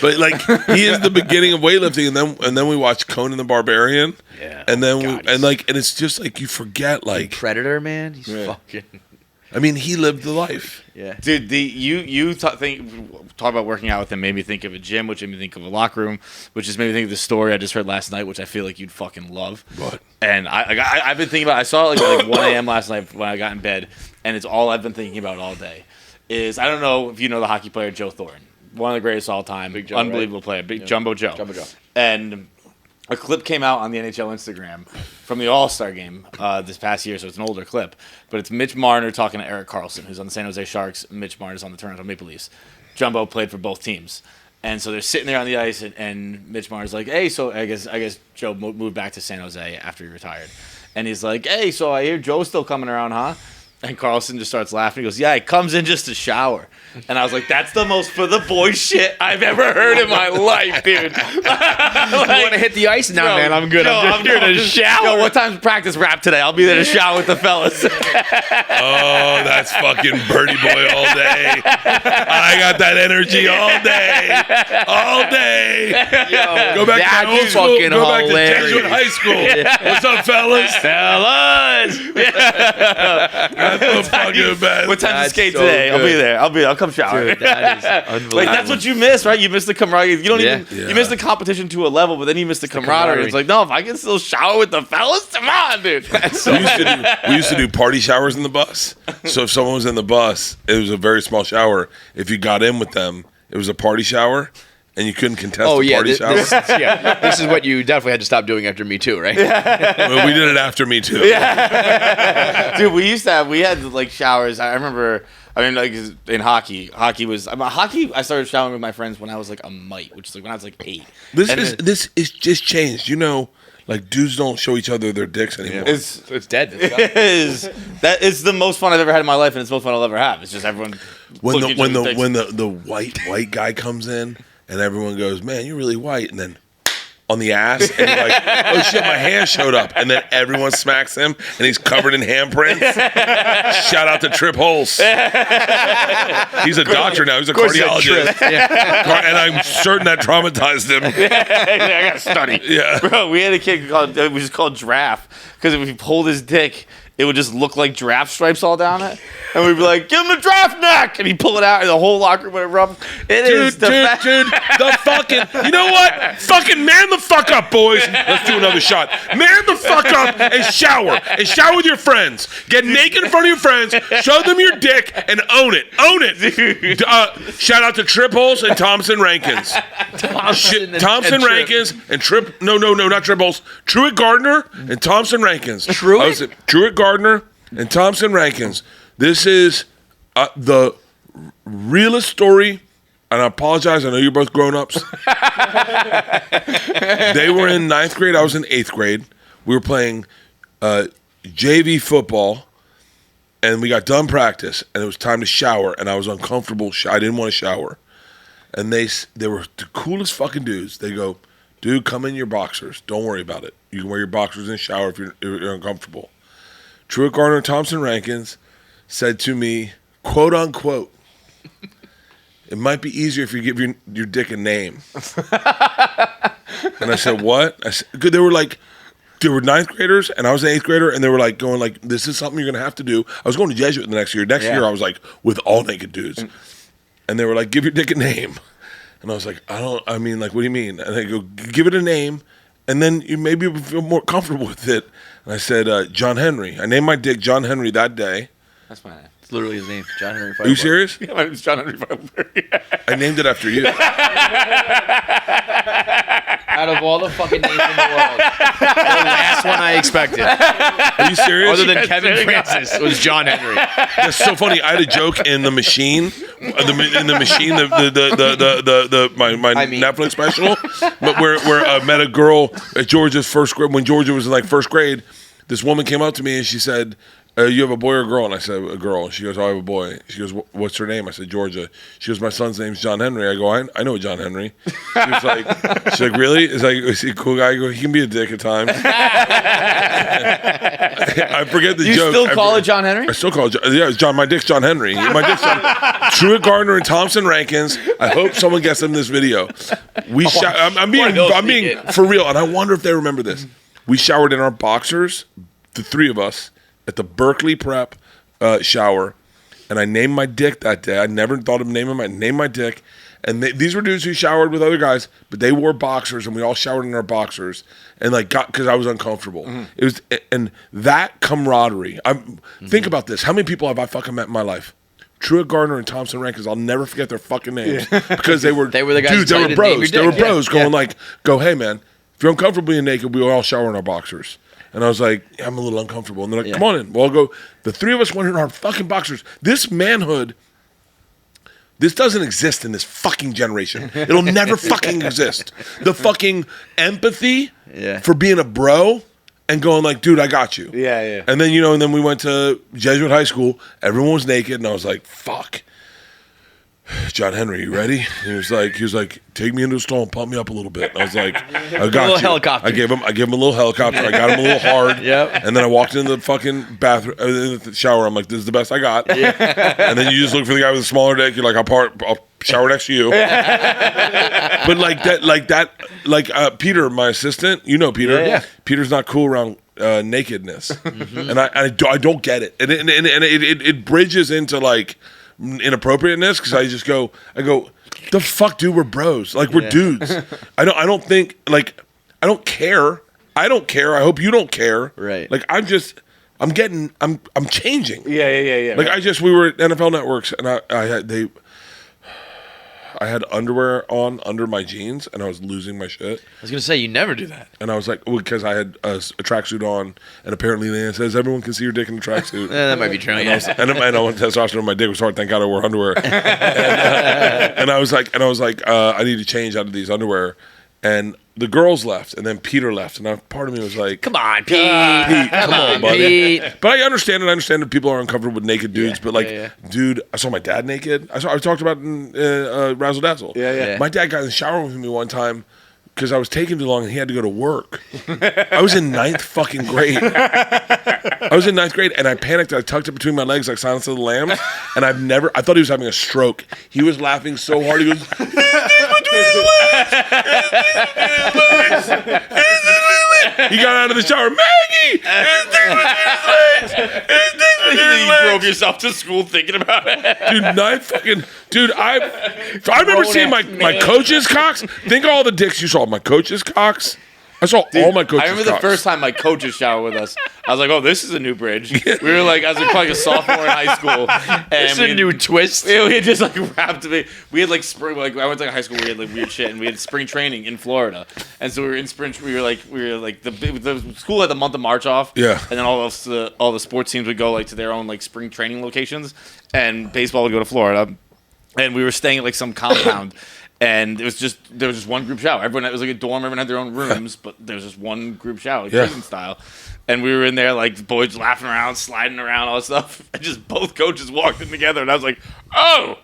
But like he is the beginning of weightlifting, and then we watch Conan the Barbarian, and then and it's just like you forget like Predator, man. He's fucking. I mean, he lived the life. Yeah, dude. You talk about working out with him made me think of a gym, which made me think of a locker room, which just made me think of the story I just heard last night, which I feel like you'd fucking love. What? And I've been thinking about. I saw it like 1 a.m. last night when I got in bed, and it's all I've been thinking about all day. Is I don't know if you know the hockey player Joe Thornton, one of the greatest all time, Joe, unbelievable right? player, Jumbo Joe. Jumbo Joe. And a clip came out on the NHL Instagram from the All-Star game this past year, so it's an older clip. But it's Mitch Marner talking to Erik Karlsson, who's on the San Jose Sharks. Mitch Marner's on the Toronto Maple Leafs. Jumbo played for both teams. And so they're sitting there on the ice, and Mitch Marner's like, hey, so I guess Joe moved back to San Jose after he retired. And he's like, hey, so I hear Joe's still coming around, huh? And Karlsson just starts laughing. He goes, yeah, he comes in just to shower. And I was like, that's the most for the boy shit I've ever heard in my life, dude. You want to hit the ice? Nah, man, I'm good. I'm here to shower. Yo, what time's practice rap today? I'll be there to shower with the fellas. Oh, that's fucking Birdie Boy all day. I got that energy all day. All day. Yo, go back to old school. Fucking go back hilarious. to Jesuit High School. What's up, fellas? Fellas. That's the fucking best. What time's the skate so today? good. I'll be there. I'll come shower. Dude, that is unbelievable. Like that's what you miss, right? You miss the camaraderie. You don't even. Yeah. You miss the competition to a level, but then you miss the camaraderie. It's like, no, if I can still shower with the fellas, come on, dude. That's so we used to do party showers in the bus. So if someone was in the bus, it was a very small shower. If you got in with them, it was a party shower, and you couldn't contest the party shower. This is what you definitely had to stop doing after Me Too, right? Well, we did it after Me Too. Yeah. Dude, we had like showers. I remember. I mean, like in hockey I started showering with my friends when I was like a mite, which is like when I was like 8. This is just changed. You know, like dudes don't show each other their dicks anymore. It's dead. That is the most fun I've ever had in my life, and it's the most fun I'll ever have. It's just everyone. When the white guy comes in and everyone goes, man, you're really white, and then on the ass, and you're like, oh shit, my hand showed up, and then everyone smacks him, and he's covered in handprints. Shout out to Trip Hulse. He's a doctor now. He's a cardiologist, and I'm certain that traumatized him. I got to study. Yeah, bro, we had a kid which is called Giraffe, because if he pulled his dick, it would just look like giraffe stripes all down it. And we'd be like, give him a giraffe neck! And he'd pull it out, and the whole locker room would erupt. Dude, the fucking, you know what? Fucking man the fuck up, boys. Let's do another shot. Man the fuck up and shower. And shower with your friends. Get naked in front of your friends, show them your dick, and own it. Own it. Shout out to Trip Hulse and Thompson Rankins. Thompson Rankins and Trip, no, not Trip Hulse. Truett Gardner and Thompson Rankins. Truett Gardner and Thompson Rankins. This is the realest story, and I apologize. I know you're both grown-ups. They were in 9th grade. I was in 8th grade. We were playing JV football, and we got done practice, and it was time to shower, and I was uncomfortable. I didn't want to shower. And they were the coolest fucking dudes. They go, dude, come in your boxers. Don't worry about it. You can wear your boxers in the shower if you're uncomfortable. Truett Gardner and Thompson Rankins said to me, quote unquote, it might be easier if you give your dick a name. And I said, what? I said, they were 9th graders and I was an 8th grader, and they were like going like, this is something you're gonna have to do. I was going to Jesuit the next year. Next year I was like with all naked dudes. And they were like, give your dick a name. And I was like, what do you mean? And they go, give it a name, and then you maybe will feel more comfortable with it. And I said, John Henry. I named my dick John Henry that day. That's my name. It's literally his name, John Henry Feitelberg. Are you serious? Yeah, my name's John Henry Feitelberg. I named it after you. Out of all the fucking names in the world, the last one I expected. Are you serious? Other than Kevin Francis, was John Henry. That's so funny. I had a joke in The Machine, my Netflix special, but where I met a girl at Georgia's first grade when Georgia was in like first grade. This woman came up to me and she said, you have a boy or a girl? And I said, a girl. She goes, I have a boy. She goes, what's her name? I said, Georgia. She goes, my son's name's John Henry. I go, I know John Henry. She's like, really? Is he a cool guy? I go, he can be a dick at times. I forget the joke. You still call it John Henry? I still call it John. My dick's John Henry. My dick's John. Truett Gardner and Thompson Rankins. I hope someone gets them this video. I'm being for real, and I wonder if they remember this. We showered in our boxers, the three of us, at the Berkeley Prep shower, and I named my dick that day. I never thought of naming I named my dick, and these were dudes who showered with other guys, but they wore boxers, and we all showered in our boxers, and because I was uncomfortable. It was, and that camaraderie. Think about this: how many people have I fucking met in my life? Truett Gardner and Thompson Rankins. I'll never forget their fucking names because they were the guys. Dudes, they were bros. They were bros going go, hey man, if you're uncomfortable being naked, we all shower in our boxers. And I was like, I'm a little uncomfortable. And they're like, come on in. Well, I'll go. The three of us went in our fucking boxers. This manhood, this doesn't exist in this fucking generation. It'll never fucking exist. The fucking empathy for being a bro and going like, dude, I got you. Yeah. And then, and then we went to Jesuit High School. Everyone was naked. And I was like, fuck. John Henry, you ready? He was like, take me into the stall and pump me up a little bit. And I was like, I got you. Helicopter. I gave him a little helicopter. I got him a little hard. Yep. And then I walked into the fucking bathroom, in the shower. I'm like, this is the best I got. Yeah. And then you just look for the guy with the smaller dick. You're like, I'll shower next to you. But Peter, my assistant, Peter. Yeah. Peter's not cool around nakedness, and I don't get it, and it bridges into like inappropriateness because I go, the fuck, dude, we're bros, like we're dudes. I don't think like I don't care. I hope you don't care. Right. Like I'm changing. Yeah. Like we were at NFL Networks and I had underwear on under my jeans and I was losing my shit. I was gonna say you never do that. And I was like, because I had a tracksuit on, and apparently Leanne says everyone can see your dick in a tracksuit. That might be true. And I want testosterone in my dick was hard. Thank God I wore underwear. and I was like, I need to change out of these underwear. And the girls left, and then Peter left, and part of me was like, "Come on, Pete! Come on, buddy." Pete. But I understand it. I understand that people are uncomfortable with naked dudes. But dude, I saw my dad naked. I talked about it in Razzle Dazzle. Yeah. My dad got in the shower with me one time because I was taking too long, and he had to go to work. I was in 9th fucking grade. I was in 9th grade, and I panicked. I tucked it between my legs like Silence of the Lambs, and I thought he was having a stroke. He was laughing so hard. He goes, he got out of the shower. Maggie! You drove yourself to school thinking about it. Dude, I remember seeing my coach's cocks. Think of all the dicks you saw. My coach's cocks. I saw all my coach's cocks. I remember the first time my coaches showered with us. I was like, oh, this is a new bridge. We were like, I was like a sophomore in high school. It's a new twist. We had just like wrapped me. We had like spring. Like I went to high school. We had like weird shit, and we had spring training in Florida. And so we were in spring. We were like the school had the month of March off. Yeah. And then all the sports teams would go like to their own like spring training locations, and baseball would go to Florida. And we were staying at like some compound. And there was just one group shower. It was like a dorm. Everyone had their own rooms, but there was just one group shower, like prison style. And we were in there, like the boys laughing around, sliding around, all that stuff. And just both coaches walked in together, and I was like, "Oh,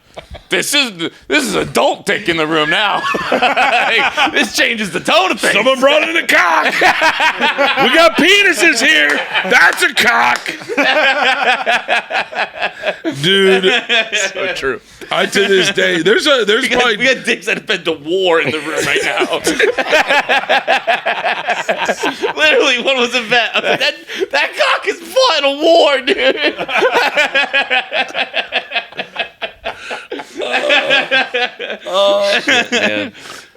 this is adult dick in the room now. Like, this changes the tone of things." Someone brought in a cock. We got penises here. That's a cock, dude. So true. To this day, there's probably we had dicks that have been to war in the room right now. Literally, one was a vet. I was like, that cock is fought in a war, dude.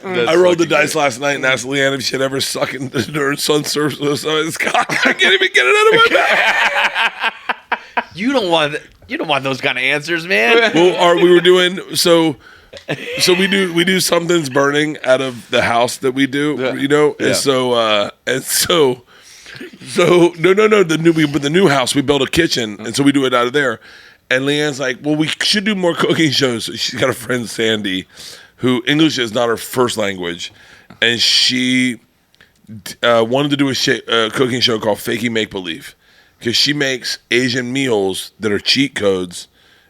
Man. I rolled the dice last night and asked Leanne if she'd ever suck into her son's his cock. I can't even get it out of my mouth. You don't want those kind of answers, man. Well, we were doing so we do something's burning out of the house that we do, and so the new house we built a kitchen, and so we do it out of there. And Leanne's like, well, we should do more cooking shows. She's got a friend Sandy, who English is not her first language, and she wanted to do a cooking show called Fakey Make Believe. because she makes Asian meals that are cheat codes,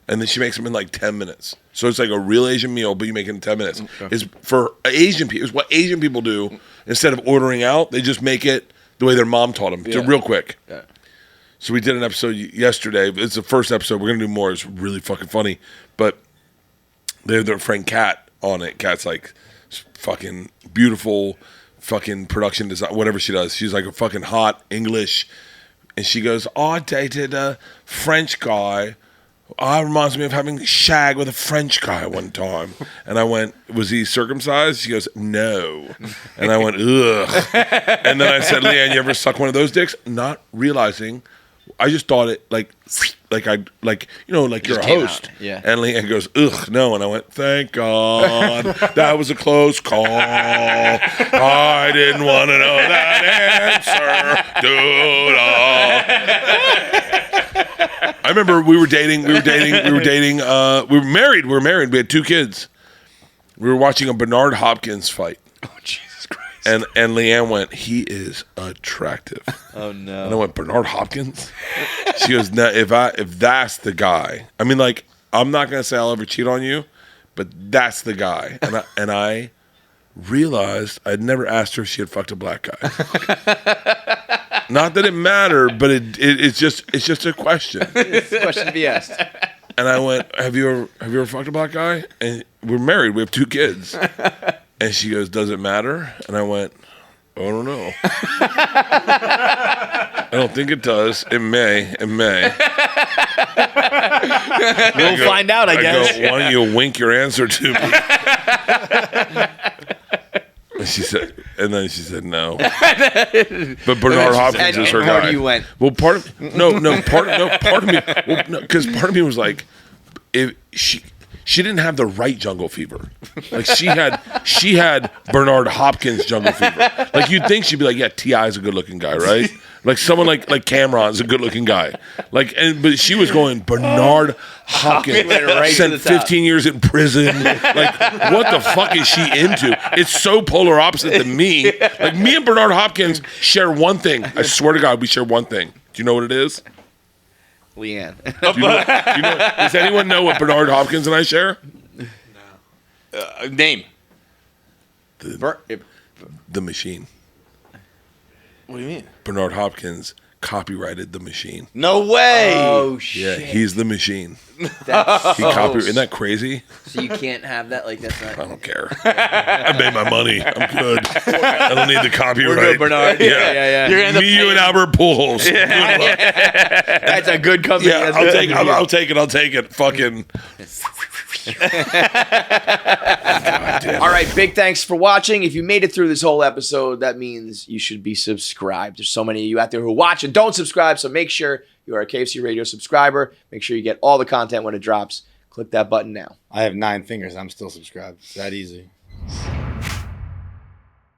and then she makes them in like 10 minutes. So it's like a real Asian meal, but you make it in 10 minutes. Okay. Is for Asian people. Is what Asian people do. Instead of ordering out, they just make it the way their mom taught them. Yeah. Real quick. Yeah. So we did an episode yesterday. It's the first episode. We're gonna do more. It's really fucking funny. But they have their friend Kat on it. Kat's like fucking beautiful, fucking production design, whatever she does. She's like a fucking hot English, and she goes, "Oh, I dated a French guy. Reminds me of having shag with a French guy one time." And I went, "Was he circumcised?" She goes, "No." And I went, "Ugh." And then I said, "Leanne, you ever suck one of those dicks?" Not realizing, I just thought it like you're a host. Yeah. And Leanne goes, "Ugh, no." And I went, "Thank God, that was a close call. I didn't want to know that answer, dude." I remember we were married. We had 2 kids. We were watching a Bernard Hopkins fight. Oh, Jesus Christ. And Leanne went, "He is attractive." Oh, no. And I went, "Bernard Hopkins?" She goes, "No, if that's the guy. I mean, like, I'm not going to say I'll ever cheat on you, but that's the guy." And I realized I'd never asked her if she had fucked a black guy. Not that it mattered, but it's just a question. It's a question to be asked. And I went, have you ever fucked a black guy?" And we're married. We have 2 kids. And she goes, "Does it matter?" And I went, "I don't know. I don't think it does. It may. We'll find out, I guess." Go, "Why don't you wink your answer to me?" And she said no. But Bernard Hopkins is her guy. How you went? Well, part of me. Well, no, because part of me was like, if she didn't have the right jungle fever. Like she had Bernard Hopkins jungle fever. Like you'd think she'd be like, "Yeah, T.I. is a good looking guy, right?" Like someone like Cameron's a good looking guy. Like, but she was going Bernard Hopkins, right spent 15 years in prison. Like, what the fuck is she into? It's so polar opposite than me. Like me and Bernard Hopkins share one thing. I swear to God, we share one thing. Do you know what it is? Leanne. Do you know, does anyone know what Bernard Hopkins and I share? No. Name. The Machine. What do you mean? Bernard Hopkins copyrighted The Machine. No way. Oh, shit. Yeah, he's The Machine. That's Isn't that crazy? So you can't have that? Like, that's not... I don't care. I made my money. I'm good. I don't need the copyright. We're good, Bernard. Yeah. You and Albert Pujols. That's a good company. Yeah, I'll take it. Fucking... All right, big thanks for watching. If you made it through this whole episode, that means you should be subscribed. There's so many of you out there who watch and don't subscribe, so make sure you are a KFC Radio subscriber. Make sure you get all the content when it drops. Click that button now. I have 9 fingers. I'm still subscribed. It's that easy.